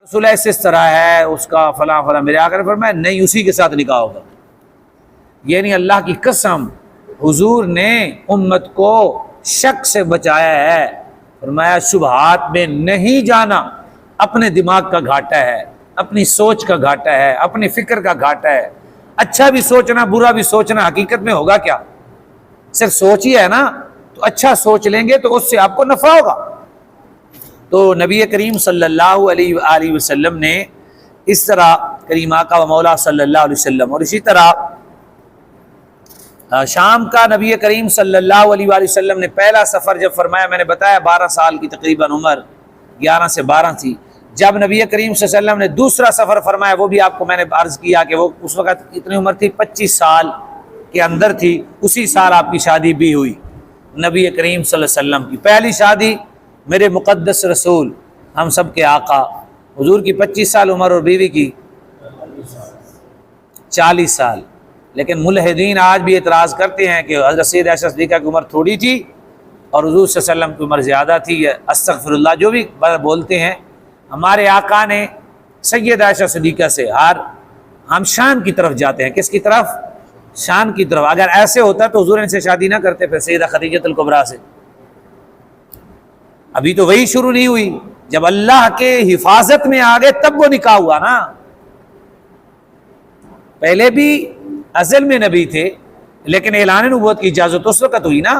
رسول ایسے اس طرح ہے اس کا فلاں فلاں، میرے آقا نے فرمایا نہیں، اسی کے ساتھ نکاح ہوگا۔ یعنی اللہ کی قسم حضور نے امت کو شک سے بچایا ہے، فرمایا شبہات میں نہیں جانا، اپنے دماغ کا گھاٹا ہے، اپنی سوچ کا گھاٹا ہے، اپنی فکر کا گھاٹا ہے۔ اچھا بھی سوچنا برا بھی سوچنا حقیقت میں ہوگا کیا؟ صرف سوچ ہی ہے نا، تو اچھا سوچ لیں گے تو اس سے آپ کو نفع ہوگا۔ تو نبی کریم صلی اللہ علیہ وآلہ وسلم نے اس طرح کریم آقا و مولا صلی اللہ علیہ وسلم، اور اسی طرح شام کا نبی کریم صلی اللہ علیہ وآلہ وسلم نے پہلا سفر جب فرمایا، میں نے بتایا 12 سال کی تقریباً عمر، 11 سے 12 تھی، جب نبی کریم صلی اللہ علیہ وسلم نے دوسرا سفر فرمایا، وہ بھی آپ کو میں نے عرض کیا کہ وہ اس وقت کتنی عمر تھی، 25 سال کے اندر تھی، اسی سال آپ کی شادی بھی ہوئی نبی کریم صلی اللہ علیہ وسلم کی پہلی شادی، میرے مقدس رسول ہم سب کے آقا حضور کی 25 سال عمر اور بیوی کی 40 سال۔ لیکن ملحدین آج بھی اعتراض کرتے ہیں کہ حضرت سید عائشہ صدیقہ کی عمر تھوڑی تھی اور حضور صلی اللہ علیہ وسلم کی عمر زیادہ تھی۔ استغفر اللہ، جو بھی بولتے ہیں، ہمارے آقا نے سید عائشہ صدیقہ سے ہم شان کی طرف جاتے ہیں۔ کس کی طرف؟ شان کی طرف۔ اگر ایسے ہوتا تو حضور ان سے شادی نہ کرتے پھر سیدہ خدیجہ الکبریٰ سے۔ ابھی تو وہی شروع نہیں ہوئی، جب اللہ کے حفاظت میں آ گئے تب وہ نکاح ہوا نا۔ پہلے بھی ازل میں نبی تھے لیکن اعلان نبوت کی اجازت اس وقت ہوئی نا۔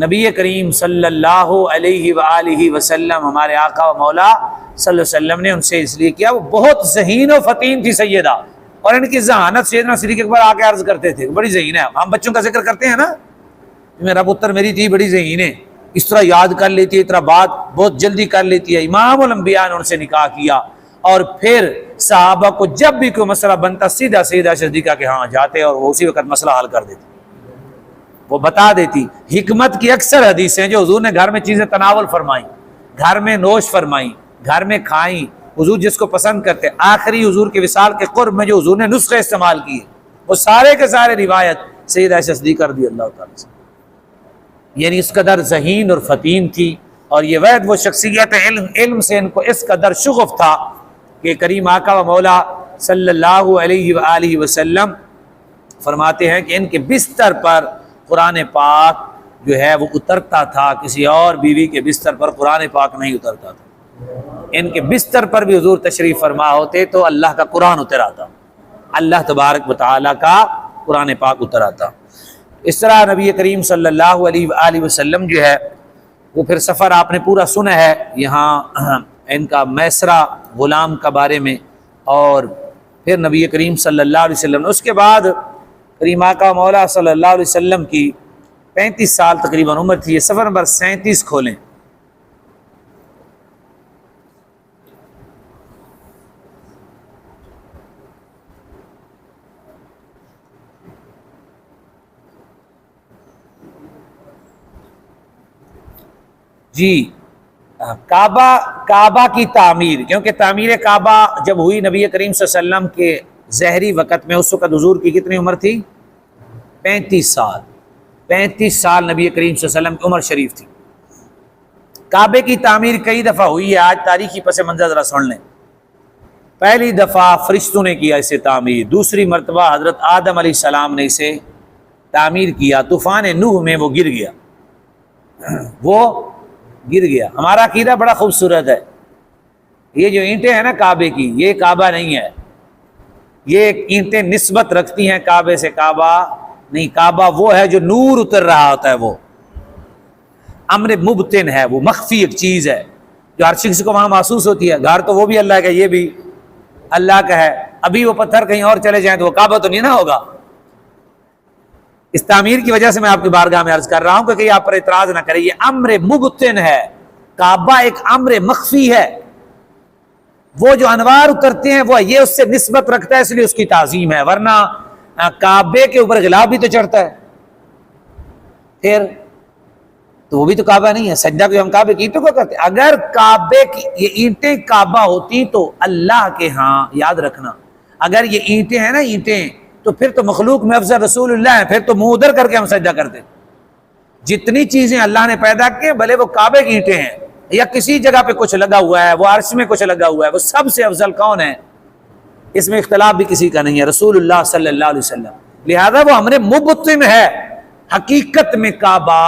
نبی کریم صلی اللہ علیہ وآلہ وسلم، ہمارے آقا و مولا صلی اللہ علیہ وسلم نے ان سے اس لیے کیا، وہ بہت ذہین و فطین تھی سیدہ، اور ان کی ذہانت سیدنا صدیق اکبر آ کے عرض کرتے تھے بڑی ذہین ہے۔ ہم بچوں کا ذکر کرتے ہیں نا، میرا پتر میری تھی بڑی ذہین ہے، اس طرح یاد کر لیتی ہے، اس طرح بات بہت جلدی کر لیتی ہے۔ امام الانبیاء نے ان سے نکاح کیا، اور پھر صحابہ کو جب بھی کوئی مسئلہ بنتا سیدھا سیدھا صدیقہ کے ہاں جاتے اور وہ اسی وقت مسئلہ حل کر دیتے، وہ بتا دیتی۔ حکمت کی اکثر حدیثیں جو حضور نے گھر میں چیزیں تناول فرمائیں، گھر میں نوش فرمائیں، گھر میں کھائیں، حضور جس کو پسند کرتے، آخری حضور کے وصال کے قرب میں جو حضور نے نسخے استعمال کیے، وہ سارے کے سارے روایت سیدہ عائشہ صدیقہ رضی اللہ تعالیٰ سے۔ یعنی اس قدر ذہین اور فطین تھی، اور یہ وید وہ شخصیت علم سے ان کو اس قدر شغف تھا کہ کریم آقا و مولا صلی اللہ علیہ وآلہ وسلم فرماتے ہیں کہ ان کے بستر پر قرآن پاک جو ہے وہ اترتا تھا، کسی اور بیوی کے بستر پر قرآن پاک نہیں اترتا تھا۔ ان کے بستر پر بھی حضور تشریف فرما ہوتے تو اللہ کا قرآن اتر آتا، اللہ تبارک و تعالیٰ کا قرآن پاک اتر آتا۔ اس طرح نبی کریم صلی اللہ علیہ وآلہ وسلم جو ہے وہ پھر سفر آپ نے پورا سنا ہے یہاں ان کا میسرہ غلام کا بارے میں، اور پھر نبی کریم صلی اللہ علیہ وسلم نے اس کے بعد کریم آقا مولا صلی اللہ علیہ وسلم کی 35 سال تقریباً عمر تھی۔ یہ سفر نمبر 37 کھولیں۔ جی، کعبہ کی تعمیر، کیونکہ تعمیر کعبہ جب ہوئی نبی کریم صلی اللہ علیہ وسلم کے ظہری وقت میں، اس وقت حضور کی کتنی عمر تھی؟ 35 سال۔ 35 سال نبی کریم صلی اللہ علیہ وسلم کی عمر شریف تھی۔ کعبے کی تعمیر کئی دفعہ ہوئی ہے، آج تاریخی پس منظر ذرا سن لیں۔ پہلی دفعہ فرشتوں نے کیا اسے تعمیر، دوسری مرتبہ حضرت آدم علیہ السلام نے اسے تعمیر کیا، طوفان نوح میں وہ گر گیا، گر گیا۔ ہمارا عقیدہ بڑا خوبصورت ہے، یہ جو اینٹیں ہیں نا کعبے کی، یہ کعبہ نہیں ہے، یہ اینٹیں نسبت رکھتی ہیں کعبے سے، کعبہ نہیں۔ کعبہ وہ ہے جو نور اتر رہا ہوتا ہے، وہ امر مبتن ہے، وہ مخفی ایک چیز ہے جو ہر شخص کو وہاں محسوس ہوتی ہے۔ گھر تو وہ بھی اللہ کا، یہ بھی اللہ کا ہے۔ ابھی وہ پتھر کہیں اور چلے جائیں تو وہ کعبہ تو نہیں نہ ہوگا۔ اس تعمیر کی وجہ سے میں آپ کی بارگاہ میں عرض کر رہا ہوں کہ کہیں آپ پر اعتراض نہ کریں، یہ امر مبتن ہے، کعبہ ایک امر مخفی ہے۔ وہ جو انوار اترتے ہیں وہ یہ اس سے نسبت رکھتا ہے، اس لیے اس کی تعظیم ہے، ورنہ کعبے کے اوپر غلاف بھی تو چڑھتا ہے، پھر تو وہ بھی تو کعبہ نہیں ہے۔ سجدہ کو ہم کعبے کی اینٹوں کو کرتے، اگر کعبے کی یہ اینٹیں کعبہ ہوتی تو اللہ کے ہاں، یاد رکھنا، اگر یہ اینٹیں ہیں نا اینٹیں، تو پھر تو مخلوق میں افضل رسول اللہ ہے، پھر تو منہ ادھر کر کے ہم سجدہ کرتے۔ جتنی چیزیں اللہ نے پیدا کی بھلے وہ کعبے کی اینٹیں ہیں، یا کسی جگہ پہ کچھ لگا ہوا ہے، وہ عرش میں کچھ لگا ہوا ہے، وہ سب سے افضل کون ہے؟ اس میں اختلاف بھی کسی کا نہیں ہے، رسول اللہ صلی اللہ علیہ وسلم۔ لہذا وہ ہمارے مبطن ہے، حقیقت میں کعبہ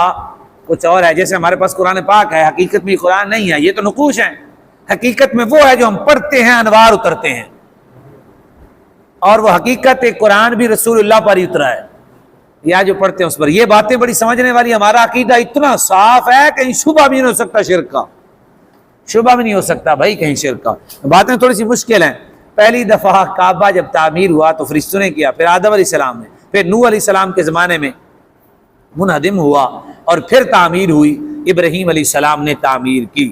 کچھ اور ہے۔ جیسے ہمارے پاس قرآن پاک ہے، حقیقت میں قرآن نہیں ہے، یہ تو نقوش ہیں۔ حقیقت میں وہ ہے جو ہم پڑھتے ہیں، انوار اترتے ہیں، اور وہ حقیقت قرآن بھی رسول اللہ پر ہی اترا ہے، یا جو پڑھتے ہیں اس پر۔ یہ باتیں بڑی سمجھنے والی، ہمارا عقیدہ اتنا صاف ہے کہیں شبہ بھی نہیں ہو سکتا شرک کا، شبہ بھی نہیں ہو سکتا بھائی کہیں شرک کا۔ باتیں تھوڑی سی مشکل ہیں۔ پہلی دفعہ کعبہ جب تعمیر ہوا تو فرشتوں نے کیا، پھر آدم علیہ السلام نے، پھر نوح علیہ السلام کے زمانے میں منہدم ہوا، اور پھر تعمیر ہوئی، ابراہیم علیہ السلام نے تعمیر کی۔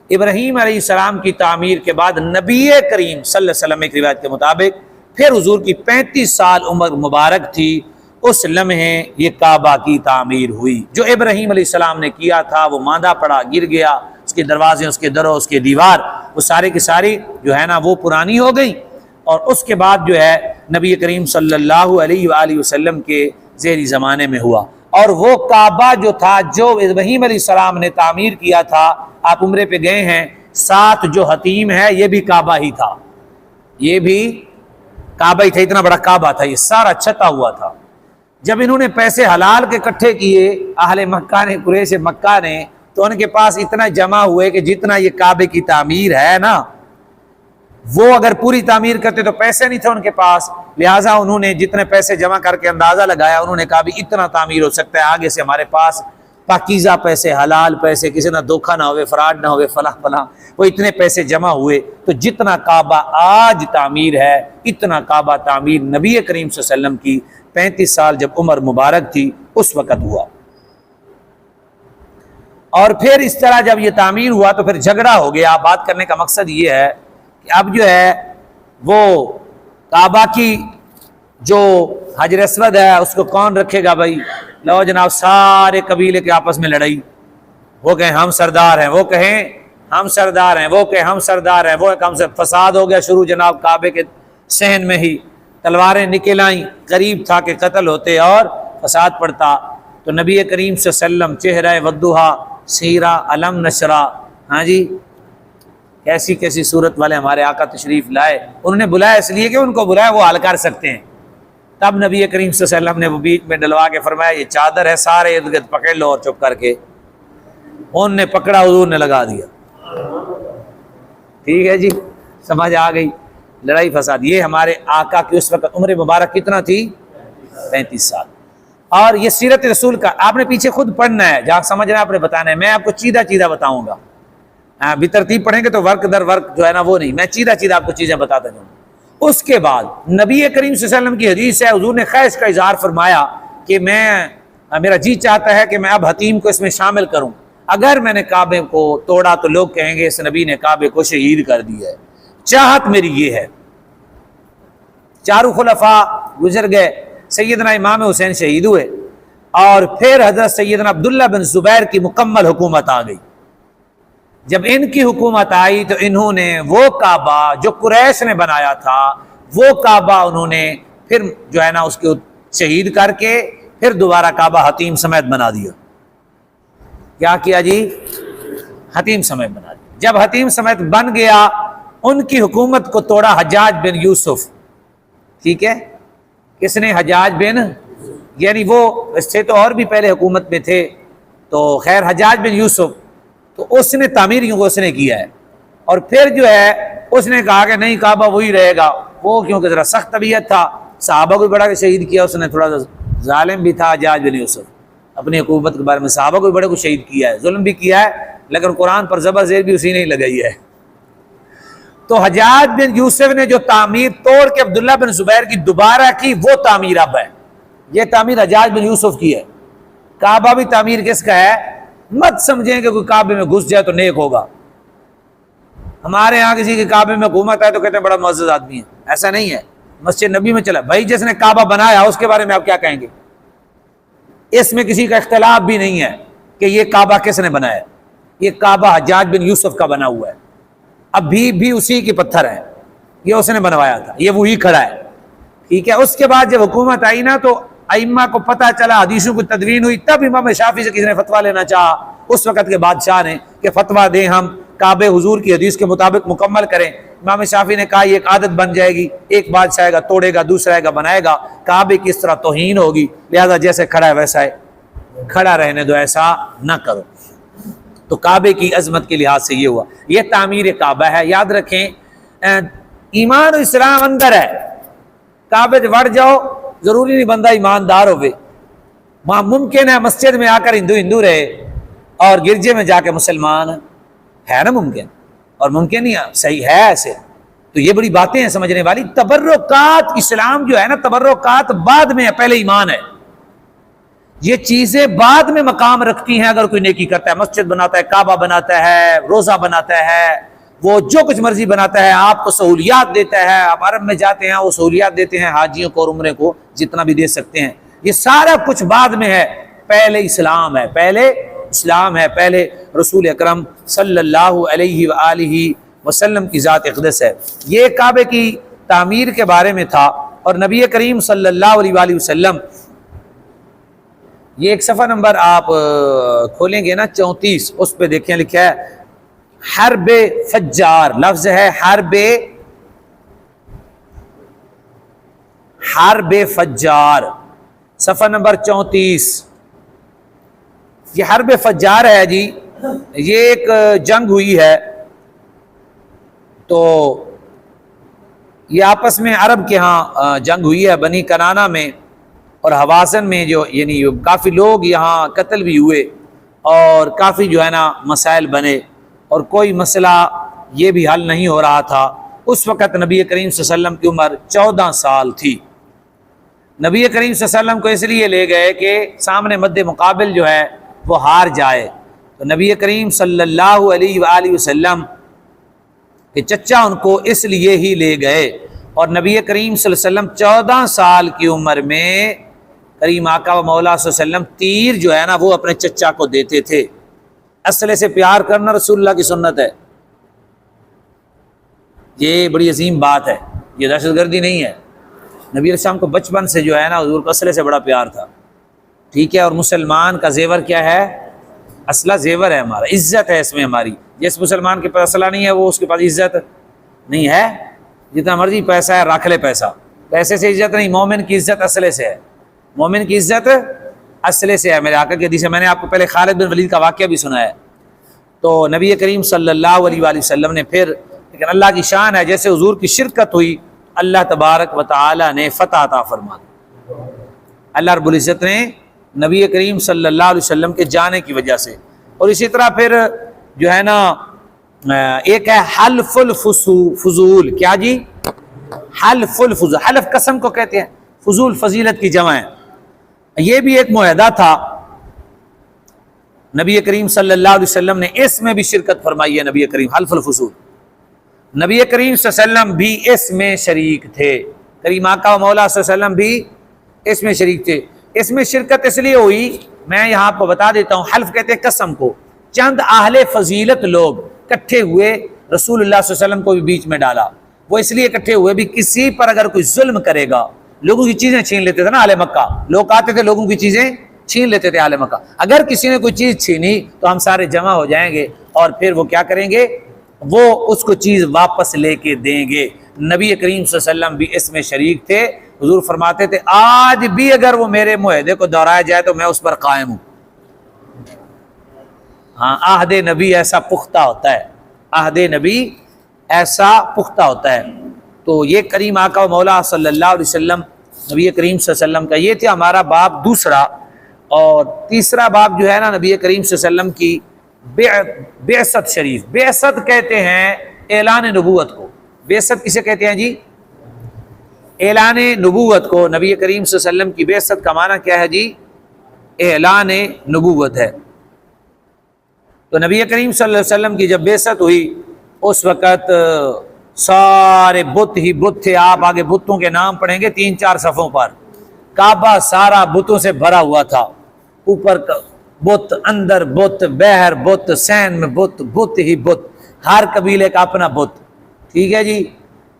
ابراہیم علیہ السلام کی تعمیر کے بعد نبی کریم صلی اللہ علیہ وسلم کی روایت کے مطابق پھر حضور کی 35 سال عمر مبارک تھی، اس لمحے یہ کعبہ کی تعمیر ہوئی۔ جو ابراہیم علیہ السلام نے کیا تھا وہ ماندہ پڑا، گر گیا، اس کے دروازے، اس کے دروں، اس کے دیوار، وہ سارے کی ساری جو ہے نا وہ پرانی ہو گئی، اور اس کے بعد جو ہے نبی کریم صلی اللہ علیہ وآلہ وسلم کے ذیلی زمانے میں ہوا۔ اور وہ کعبہ جو تھا، جو ابراہیم علیہ السلام نے تعمیر کیا تھا، آپ عمرے پہ گئے ہیں، ساتھ جو حتیم ہے یہ بھی کعبہ ہی تھا، یہ بھی کعبہ ہی تھا، اتنا بڑا کعبہ تھا، یہ سارا چھتا ہوا تھا۔ جب انہوں نے پیسے حلال کے اکٹھے کیے اہل مکہ نے، قریش مکہ نے، تو ان کے پاس اتنا جمع ہوئے کہ جتنا یہ کعبے کی تعمیر ہے نا، وہ اگر پوری تعمیر کرتے تو پیسے نہیں تھے ان کے پاس، لہٰذا انہوں نے جتنے پیسے جمع کر کے اندازہ لگایا، انہوں نے کہا بھی اتنا تعمیر ہو سکتا ہے، آگے سے ہمارے پاس پاکیزہ پیسے، حلال پیسے، کسی نہ دھوکہ نہ ہوئے، فراڈ نہ ہوئے، فلاں فلاں، وہ اتنے پیسے جمع ہوئے، تو جتنا کعبہ آج تعمیر ہے اتنا کعبہ تعمیر نبی کریم صلی اللہ علیہ وسلم کی 35 سال جب عمر مبارک تھی اس وقت ہوا۔ اور پھر اس طرح جب یہ تعمیر ہوا تو پھر جھگڑا ہو گیا۔ بات کرنے کا مقصد یہ ہے کہ اب جو ہے وہ کعبہ کی جو حجر اسود ہے اس کو کون رکھے گا بھائی؟ لو جناب، سارے قبیلے کے آپس میں لڑائی، وہ کہیں ہم سردار ہیں، وہ کہیں ہم سردار ہیں، وہ کہیں ہم سردار ہیں، وہ ہم سے فساد ہو گیا شروع جناب کعبے کے صحن میں ہی، تلواریں نکل آئیں، قریب تھا کہ قتل ہوتے اور فساد پڑتا۔ تو نبی کریم صلی اللہ علیہ وسلم چہرہ ودھا سیرہ علم نشرہ، ہاں جی کیسی کیسی صورت والے ہمارے آقا تشریف لائے، انہوں نے بلایا اس لیے کہ ان کو بلایا وہ حل کر سکتے ہیں۔ تب نبی کریم صلی اللہ علیہ وسلم نے وہ بیچ میں ڈلوا کے فرمایا یہ چادر ہے، سارے ارد گرد پکڑ لو، اور چپ کر کے ان نے پکڑا، حضور نے لگا دیا۔ ٹھیک ہے جی، سمجھ آ گئی، لڑائی فساد۔ یہ ہمارے آقا کی اس وقت عمر مبارک کتنا تھی؟ 35 سال۔ اور یہ سیرت رسول کا آپ نے پیچھے خود پڑھنا ہے، جہاں سمجھنا ہے آپ نے بتانا ہے، میں آپ کو چیدہ چیدہ بتاؤں گا، بھی ترتیب پڑھیں گے تو ورق در ورق جو ہے نا وہ نہیں، میں چیدہ چیدہ آپ کو چیزیں بتاتا جاؤں۔ اس کے بعد نبی کریم صلی اللہ علیہ وسلم کی حدیث ہے، حضور نے خواہش کا اظہار فرمایا کہ میرا جی چاہتا ہے کہ میں اب حتیم کو اس میں شامل کروں، اگر میں نے کعبے کو توڑا تو لوگ کہیں گے اس نبی نے کعبے کو شہید کر دیا ہے، چاہت میری یہ ہے۔ چاروں خلفاء گزر گئے، سیدنا امام حسین شہید ہوئے، اور پھر حضرت سیدنا عبداللہ بن زبیر کی مکمل حکومت آ گئی۔ جب ان کی حکومت آئی تو انہوں نے وہ کعبہ جو قریش نے بنایا تھا، وہ کعبہ انہوں نے پھر جو ہے نا اس کو شہید کر کے پھر دوبارہ کعبہ حتیم سمیت بنا دیا۔ کیا کیا جی؟ حتیم سمیت بنا دیا۔ جب حتیم سمیت بن گیا، ان کی حکومت کو توڑا حجاج بن یوسف۔ ٹھیک ہے، کس نے؟ حجاج بن، یعنی وہ اس سے تو اور بھی پہلے حکومت میں تھے، تو خیر حجاج بن یوسف، تو اس نے تعمیریوں کو اس نے کیا ہے، اور پھر جو ہے اس نے کہا کہ نہیں کعبہ وہی رہے گا، وہ کیونکہ ذرا سخت طبیعت تھا، صحابہ کو بڑا شہید کیا اس نے، تھوڑا سا ظالم بھی تھا حجاج بن یوسف، اپنی حکومت کے بارے میں صحابہ کو بڑے کو شہید کیا ہے، ظلم بھی کیا ہے، لیکن قرآن پر زبر زیر بھی اسی نے لگائی ہے۔ تو حجاج بن یوسف نے جو تعمیر توڑ کے عبداللہ بن زبیر کی دوبارہ کی، وہ تعمیر اب ہے، یہ تعمیر حجاج بن یوسف کی ہے۔ کعبہ بھی تعمیر کس کا ہے؟ مت سمجھیں کہ کوئی کعبے میں گھس جائے تو نیک ہوگا۔ ہمارے ہاں کسی کے کعبے میں حکومت ہے تو کہتے ہیں بڑا معزز آدمی ہے، ایسا نہیں ہے۔ مسجد نبی میں چلا بھائی، جس نے کعبہ بنایا اس کے بارے میں آپ کیا کہیں گے؟ اس میں کسی کا اختلاف بھی نہیں ہے کہ یہ کعبہ کس نے بنایا، یہ کعبہ حجاج بن یوسف کا بنا ہوا ہے، ابھی بھی اسی کے پتھر ہیں، یہ اس نے بنوایا تھا، یہ وہی کھڑا ہے۔ ٹھیک ہے، اس کے بعد جب حکومت آئی نا تو ائمہ کو پتہ چلا، حدیثوں کی تدوین ہوئی، تب امام شافعی سے کسی نے فتویٰ لینا چاہا، اس وقت کے بادشاہ نے کہ فتویٰ دیں ہم کعبہ حضور کی حدیث کے مطابق مکمل کریں۔ امام شافعی نے کہا یہ ایک عادت بن جائے گی، ایک بادشاہ آئے گا توڑے گا، دوسرا آئے گا بنائے گا، کعبے کی اس طرح توہین ہوگی، لہذا جیسے کھڑا ہے ویسا ہے، کھڑا رہنے دو، ایسا نہ کرو۔ تو کعبے کی عظمت کے لحاظ سے یہ ہوا، یہ تعمیر کعبہ ہے۔ یاد رکھیں ایمان و اسلام اندر ہے، کعبے سے وڑ جاؤ ضروری نہیں بندہ ایماندار ہوئے، وہاں ممکن ہے مسجد میں آ کر ہندو رہے اور گرجے میں جا کے مسلمان ہے نا، ممکن، اور ممکن نہیں صحیح ہے ایسے۔ تو یہ بڑی باتیں ہیں سمجھنے والی۔ تبرکات اسلام جو ہے نا، تبرکات بعد میں ہے، پہلے ایمان ہے۔ یہ چیزیں بعد میں مقام رکھتی ہیں۔ اگر کوئی نیکی کرتا ہے، مسجد بناتا ہے، کعبہ بناتا ہے، روزہ بناتا ہے، وہ جو کچھ مرضی بناتا ہے، آپ کو سہولیات دیتا ہے، آپ عرب میں جاتے ہیں وہ سہولیات دیتے ہیں حاجیوں کو اور عمرے کو جتنا بھی دے سکتے ہیں، یہ سارا کچھ بعد میں ہے، پہلے اسلام ہے، پہلے اسلام ہے، پہلے رسول اکرم صلی اللہ علیہ وآلہ وسلم کی ذات اقدس ہے۔ یہ کعبے کی تعمیر کے بارے میں تھا۔ اور نبی کریم صلی اللہ علیہ وآلہ وسلم، یہ ایک صفحہ نمبر آپ کھولیں گے نا 34، اس پہ دیکھیں لکھا ہے حرب فجار، لفظ ہے حرب فجار، صفحہ نمبر 34۔ یہ حرب فجار ہے جی، یہ ایک جنگ ہوئی ہے، تو یہ آپس میں عرب کے ہاں جنگ ہوئی ہے، بنی کنانہ میں اور حوازن میں، جو یعنی کافی لوگ یہاں قتل بھی ہوئے اور کافی جو ہے نا مسائل بنے، اور کوئی مسئلہ یہ بھی حل نہیں ہو رہا تھا۔ اس وقت نبی کریم صلی اللہ علیہ وسلم کی عمر 14 سال تھی۔ نبی کریم صلی اللہ علیہ وسلم کو اس لیے لے گئے کہ سامنے مد مقابل جو ہے وہ ہار جائے، تو نبی کریم صلی اللہ علیہ وآلہ وسلم کہ چچا ان کو اس لیے ہی لے گئے، اور نبی کریم صلی اللہ علیہ وسلم 14 سال کی عمر میں کریم آقا و مولا صلی اللہ علیہ وسلم تیر جو ہے نا وہ اپنے چچا کو دیتے تھے۔ اسلحے سے پیار کرنا رسول اللہ کی سنت ہے، یہ بڑی عظیم بات ہے، یہ دہشت گردی نہیں ہے۔ نبی علیہ السلام کو بچپن سے جو ہے نا حضور کو اسلحے سے بڑا پیار تھا، ٹھیک ہے۔ اور مسلمان کا زیور کیا ہے؟ اسلحہ زیور ہے ہمارا، عزت ہے اس میں ہماری۔ جس مسلمان کے پاس اسلحہ نہیں ہے وہ اس کے پاس عزت نہیں ہے، جتنا مرضی پیسہ ہے رکھ لے پیسہ، پیسے سے عزت نہیں، مومن کی عزت اسلحے سے ہے، مومن کی عزت اسلحے سے ہے۔ میرے آقا کی حدیث ہے، میں نے آپ کو پہلے خالد بن ولید کا واقعہ بھی سنا ہے۔ تو نبی کریم صلی اللہ علیہ وآلہ وسلم نے پھر، لیکن اللہ کی شان ہے، جیسے حضور کی شرکت ہوئی اللہ تبارک و تعالی نے فتح عطا فرما دی، اللہ رب العزت نے نبی کریم صلی اللہ علیہ وسلم کے جانے کی وجہ سے۔ اور اسی طرح پھر جو ہے نا ایک ہے حلف الفضول، کیا جی؟ حلف الفضول، حلف قسم کو کہتے ہیں، فضول فضیلت کی جمع ہے۔ یہ بھی ایک معاہدہ تھا، نبی کریم صلی اللہ علیہ وسلم نے اس میں بھی شرکت فرمائی ہے۔ نبی کریم حلف الفضول، نبی کریم صلی اللہ علیہ وسلم بھی اس میں شریک تھے، کریم آقا و مولا صلی اللہ علیہ وسلم بھی اس میں شریک تھے۔ اس میں شرکت اس لیے ہوئی، میں یہاں آپ کو بتا دیتا ہوں، حلف کہتے ہیں قسم کو۔ چند اہل فضیلت لوگ کٹھے ہوئے، رسول اللہ صلی اللہ علیہ وسلم کو بھی بیچ میں ڈالا۔ وہ اس لیے کٹھے ہوئے بھی کسی پر اگر کوئی ظلم کرے گا، لوگوں کی چیزیں چھین لیتے تھے نا اہل مکہ، لوگ آتے تھے لوگوں کی چیزیں چھین لیتے تھے اہل مکہ، اگر کسی نے کوئی چیز چھینی تو ہم سارے جمع ہو جائیں گے اور پھر وہ کیا کریں گے، وہ اس کو چیز واپس لے کے دیں گے۔ نبی کریم صلی اللہ علیہ وسلم بھی اس میں شریک تھے۔ حضور فرماتے تھے آج بھی اگر وہ میرے معاہدے کو دہرایا جائے تو میں اس پر قائم ہوں۔ ہاں، عہد نبی ایسا پختہ ہوتا ہے، عہد نبی ایسا پختہ ہوتا ہے۔ تو یہ کریم آقا و مولا صلی اللہ علیہ وسلم، نبی کریم صلی اللہ علیہ وسلم کا یہ تھا ہمارا باب دوسرا۔ اور تیسرا باب جو ہے نا نبی کریم صلی اللہ علیہ وسلم کی بعثت شریف۔ بعثت کہتے ہیں اعلان نبوت کو۔ بعثت کسے کہتے ہیں جی؟ اعلان نبوت کو۔ نبی کریم صلی اللہ علیہ وسلم کی بعثت کا معنی کیا ہے جی؟ اعلان نبوت ہے۔ تو نبی کریم صلی اللہ علیہ وسلم کی جب بعثت ہوئی اس وقت سارے بت ہی بت تھے۔ آپ آگے بتوں کے نام پڑھیں گے 3-4 صفوں پر۔ کعبہ سارا بتوں سے بھرا ہوا تھا، اوپر بت، اندر بت، بہر بت، سین میں بت، بت ہی بت، ہر قبیلے کا اپنا بت، ٹھیک ہے جی۔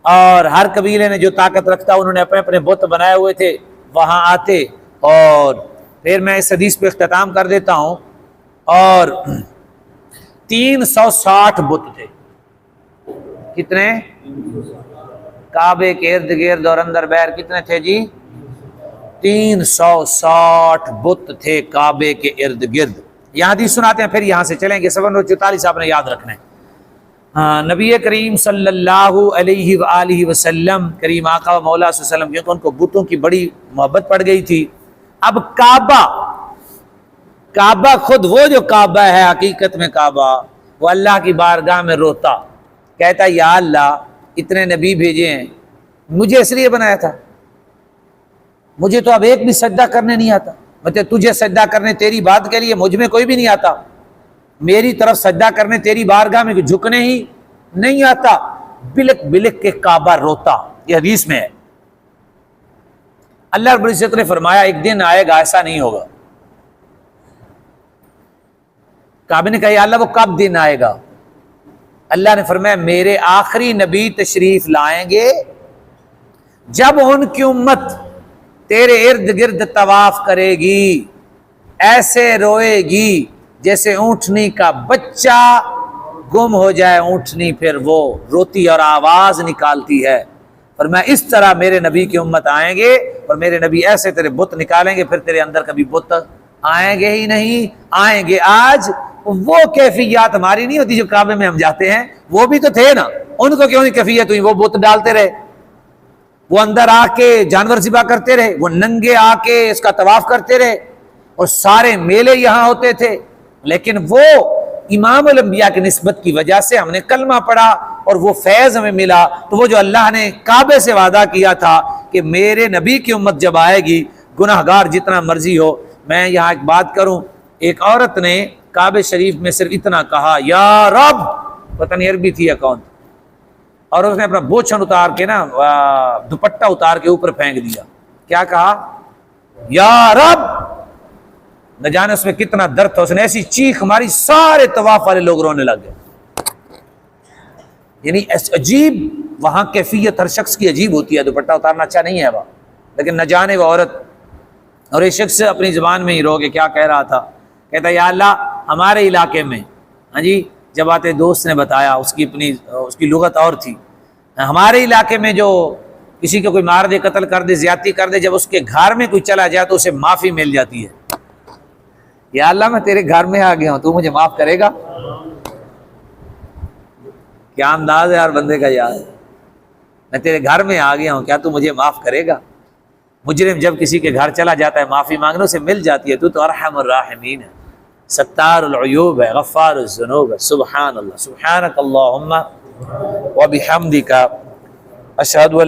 اور ہر قبیلے نے جو طاقت رکھتا انہوں نے اپنے اپنے بت بنائے ہوئے تھے، وہاں آتے اور پھر میں اس حدیث پہ اختتام کر دیتا ہوں. اور 360 بت تھے. کتنے؟ کعبے کے ارد گرد اور اندر بیر کتنے تھے جی؟ 360 بت تھے کعبے کے ارد گرد. یہاں حدیث سناتے ہیں، پھر یہاں سے چلیں گے. 44 آپ نے یاد رکھنا ہے. نبی کریم صلی اللہ علیہ وآلہ وسلم، کریم آقا و مولا صلی اللہ علیہ وسلم، کیونکہ ان کو بتوں کی بڑی محبت پڑ گئی تھی. اب کعبہ خود وہ جو کعبہ ہے حقیقت میں کعبہ، وہ اللہ کی بارگاہ میں روتا، کہتا یا اللہ اتنے نبی بھیجے ہیں، مجھے اس لیے بنایا تھا، مجھے تو اب ایک بھی سجدہ کرنے نہیں آتا. مطلب تجھے سجدہ کرنے تیری بات کے لیے مجھ میں کوئی بھی نہیں آتا، میری طرف سجدہ کرنے تیری بارگاہ میں جھکنے ہی نہیں آتا. بلک بلک کے کعبہ روتا. یہ حدیث میں ہے. اللہ رب العزت نے فرمایا ایک دن آئے گا ایسا نہیں ہوگا. کعبے نے کہا یا اللہ وہ کب دن آئے گا؟ اللہ نے فرمایا میرے آخری نبی تشریف لائیں گے جب ان کی امت تیرے ارد گرد طواف کرے گی، ایسے روئے گی جیسے اونٹنی کا بچہ گم ہو جائے اونٹنی، پھر وہ روتی اور آواز نکالتی ہے. فرمایا اس طرح میرے نبی کی امت آئیں گے اور میرے نبی ایسے تیرے بت نکالیں گے، پھر تیرے اندر کبھی بت آئیں گے ہی نہیں. آئیں گے. آج وہ کیفیات ہماری نہیں ہوتی جو کعبے میں ہم جاتے ہیں، وہ بھی تو تھے نا، ان کو کیوں نہیں کیفیت ہوئی؟ وہ بت ڈالتے رہے، وہ اندر آ کے جانور ذبح کرتے رہے، وہ ننگے آ کے اس کا طواف کرتے رہے، اور سارے میلے یہاں ہوتے تھے. لیکن وہ امام الانبیاء کی نسبت کی وجہ سے ہم نے کلمہ پڑھا اور وہ فیض ہمیں ملا. تو وہ جو اللہ نے کعبے سے وعدہ کیا تھا کہ میرے نبی کی امت جب آئے گی، گناہ گار جتنا مرضی ہو. میں یہاں ایک بات کروں، ایک عورت نے کعبے شریف میں صرف اتنا کہا یا رب، پتہ نہیں عربی تھی یا کون، اور اس نے اپنا بوچھن اتار کے نا دوپٹہ اتار کے اوپر پھینک دیا. کیا کہا؟ یا رب. نہ جانے اس میں کتنا درد تھا. اس نے ایسی چیخ ماری سارے طواف والے لوگ رونے لگ گئے. یعنی عجیب وہاں کیفیت ہر شخص کی عجیب ہوتی ہے. دوپٹہ اتارنا اچھا نہیں ہے وہاں، لیکن نہ جانے وہ عورت اور یہ شخص اپنی زبان میں ہی رو کے کیا کہہ رہا تھا. کہتا یا اللہ ہمارے علاقے میں، ہاں جی، جب آتے دوست نے بتایا، اس کی لغت اور تھی، ہمارے علاقے میں جو کسی کو کوئی مار دے، قتل کر دے، زیادتی کر دے، جب اس کے گھر میں کوئی چلا جائے تو اسے معافی مل جاتی ہے. یا اللہ میں تیرے گھر میں آ گیا ہوں، تو مجھے معاف کرے گا؟ کیا انداز ہے یار بندے کا یار. میں تیرے گھر میں آ گیا ہوں، کیا تو مجھے معاف کرے گا؟ مجرم جب کسی کے گھر چلا جاتا ہے معافی مانگنے سے مل جاتی ہے. تو ارحم الراحمین ہے، ستار العیوب ہے، غفار الذنوب ہے. سبحان اللہ، سبحانک اللہم و بحمدک، اشہد ان